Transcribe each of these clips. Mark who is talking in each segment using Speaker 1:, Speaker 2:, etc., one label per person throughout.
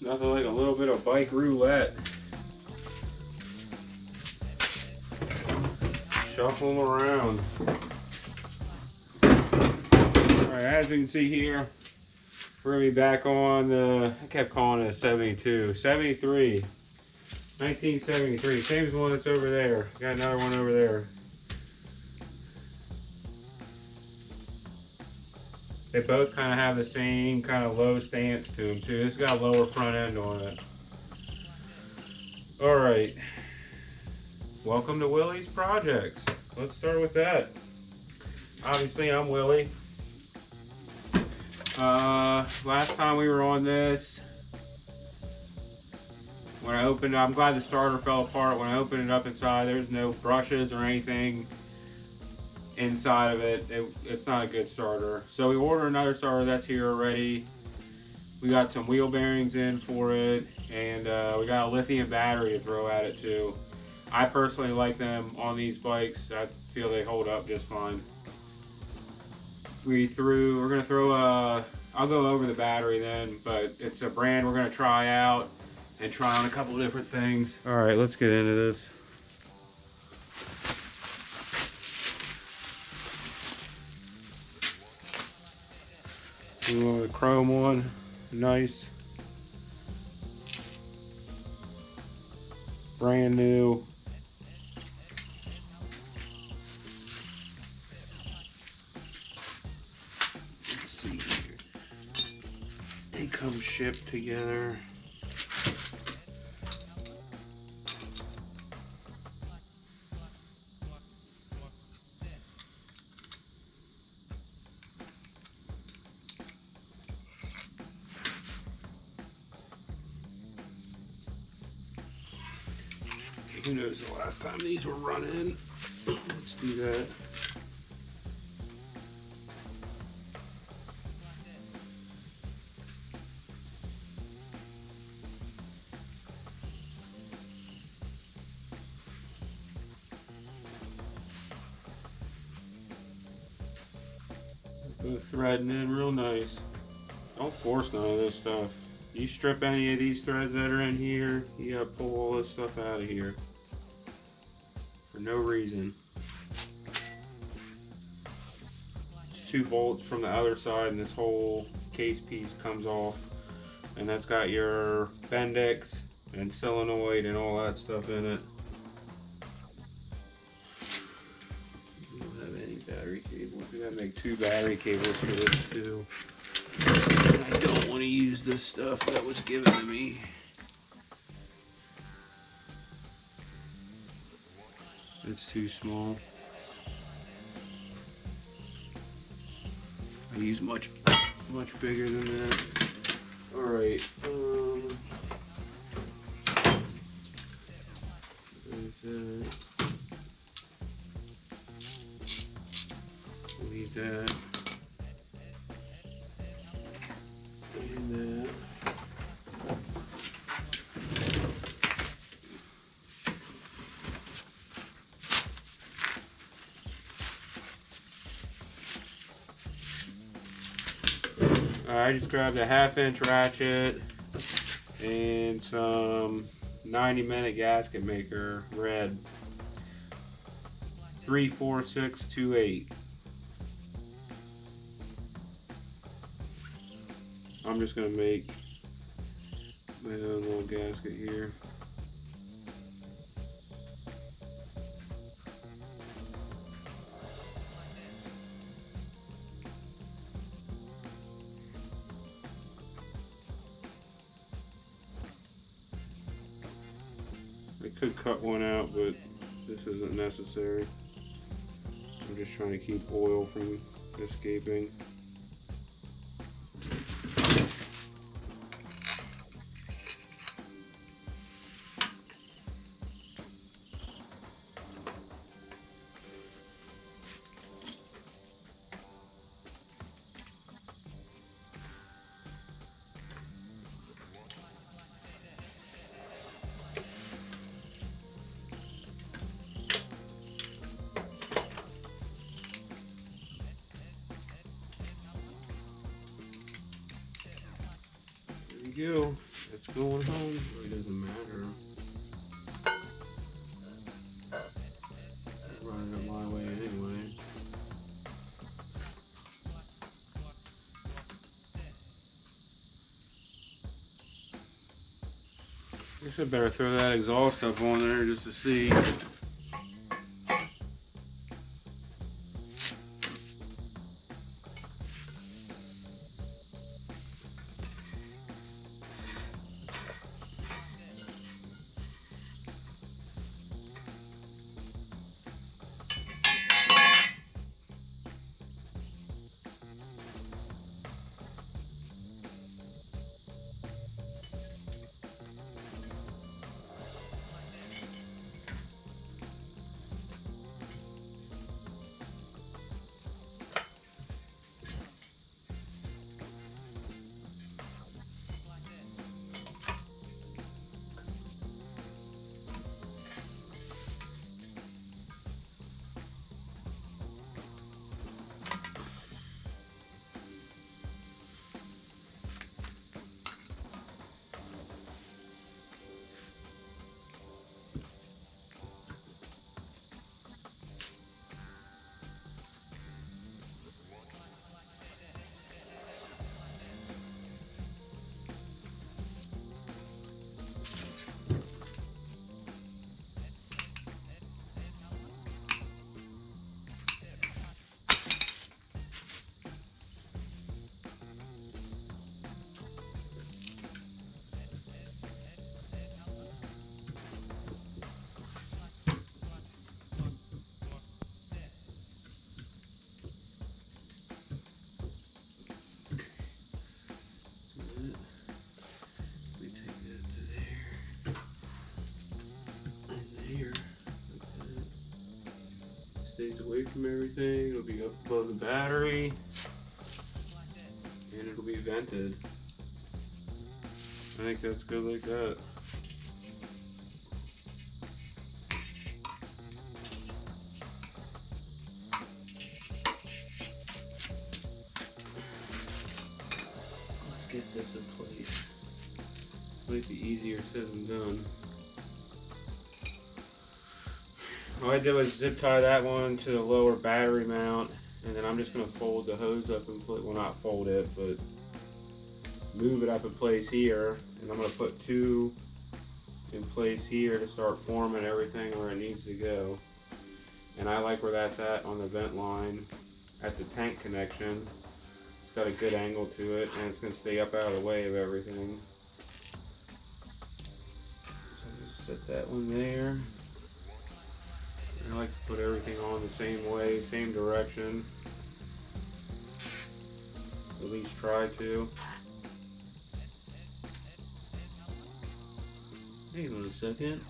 Speaker 1: Nothing like a little bit of bike roulette. Shuffle them around. Alright, as you can see here, we're going to be back on the, I kept calling it a 72, 73, 1973, same as the one that's over there. Got another one over there. They both kind of have the same kind of low stance to them too. This has got a lower front end on it. Alright, welcome to Willie's Projects. Let's start with that. Obviously I'm Willie. Last time we were on this, when I opened it, I'm glad the starter fell apart. When I opened it up inside, there's no brushes or anything inside of it. It's not a good starter. So we ordered another starter that's here already. We got some wheel bearings in for it, and we got a lithium battery to throw at it too. I personally like them on these bikes. I feel they hold up just fine. We're gonna throw I'll go over the battery then, but it's a brand we're gonna try out and try on a couple of different things. All right, let's get into this. The chrome one, nice, brand new. Let's see here. They come shipped together. Who knows the last time these were running? Let's do that. Both threading in real nice. Don't force none of this stuff. You strip any of these threads that are in here, you gotta pull all this stuff out of here. For no reason. It's 2 bolts from the other side and this whole case piece comes off. And that's got your Bendix and solenoid and all that stuff in it. We don't have any battery cables. We gotta make 2 battery cables for this too. And I don't want to use this stuff that was given to me. It's too small. I use much bigger than that. All right. Leave that. And that. I just grabbed a 1/2-inch ratchet and some 90-minute gasket maker red 34628. I'm just gonna make my own little gasket here. I could cut one out, but this isn't necessary. I'm just trying to keep oil from escaping. Go. It's going home. It really doesn't matter. I'm running it my way anyway. I guess I better throw that exhaust up on there just to see. Stays away from everything. It'll be up above the battery, and it'll be vented. I think that's good like that. Let's get this in place. Might be easier said than done. All I did was zip tie that one to the lower battery mount, and then I'm just going to fold the hose up and well, not fold it, but move it up in place here, and I'm going to put two in place here to start forming everything where it needs to go. And I like where that's at on the vent line at the tank connection. It's got a good angle to it, and it's going to stay up out of the way of everything. So I'll just set that one there. I like to put everything on the same way, same direction. At least try to. Hang on a second.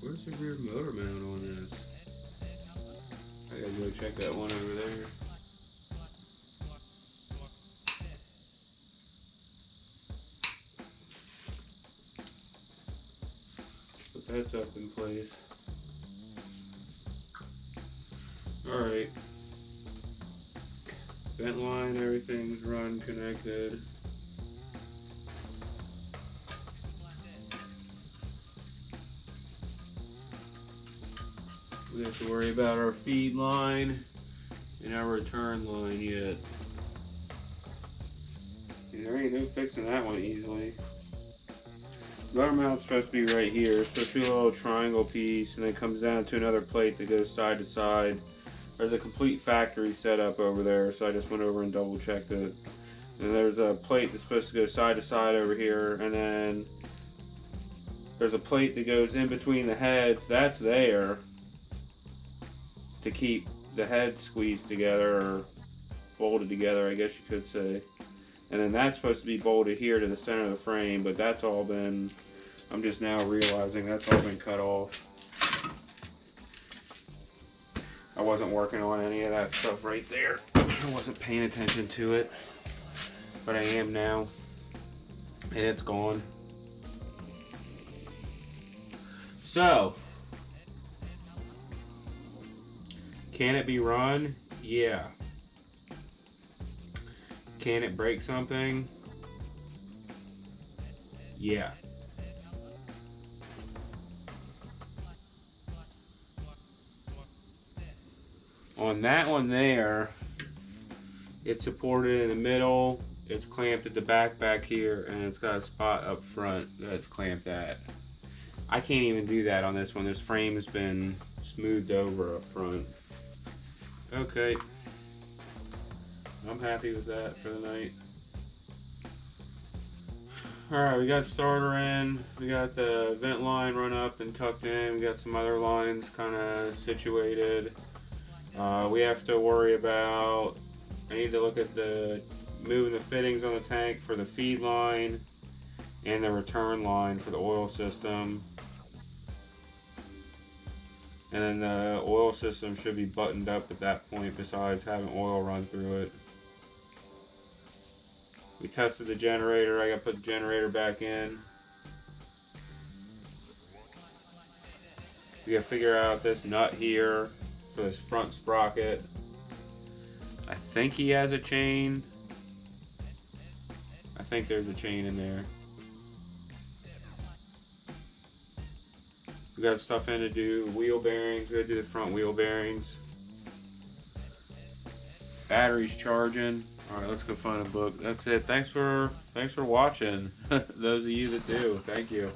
Speaker 1: Where's the rear motor mount on this? I gotta go check that one over there. That's up in place. Alright. Vent line, everything's run, connected. We have to worry about our feed line and our return line yet. And there ain't no fixing that one easily. Motor mount's supposed to be right here. It's supposed to be a little triangle piece, and then comes down to another plate that goes side to side. There's a complete factory setup over there, so I just went over and double checked it. And there's a plate that's supposed to go side to side over here, and then there's a plate that goes in between the heads. That's there to keep the head squeezed together, or bolted together, I guess you could say. And then that's supposed to be bolted here to the center of the frame, but that's all been, I'm just now realizing that's all been cut off. I wasn't working on any of that stuff right there. I wasn't paying attention to it, but I am now, and it's gone. So, can it be run? Yeah. Can it break something? Yeah. On that one there, it's supported in the middle, it's clamped at the back here, and it's got a spot up front that it's clamped at. I can't even do that on this one. This frame has been smoothed over up front. Okay. I'm happy with that for the night. Alright, we got starter in. We got the vent line run up and tucked in. We got some other lines kind of situated. We have to worry about, I need to look at the moving the fittings on the tank for the feed line and the return line for the oil system. And then the oil system should be buttoned up at that point besides having oil run through it. We tested the generator. I gotta put the generator back in. We gotta figure out this nut here for this front sprocket. I think he has a chain. I think there's a chain in there. We got stuff in to do wheel bearings. We gotta do the front wheel bearings. Battery's charging. All right, let's go find a book. That's it. Thanks for watching. Those of you that do, thank you.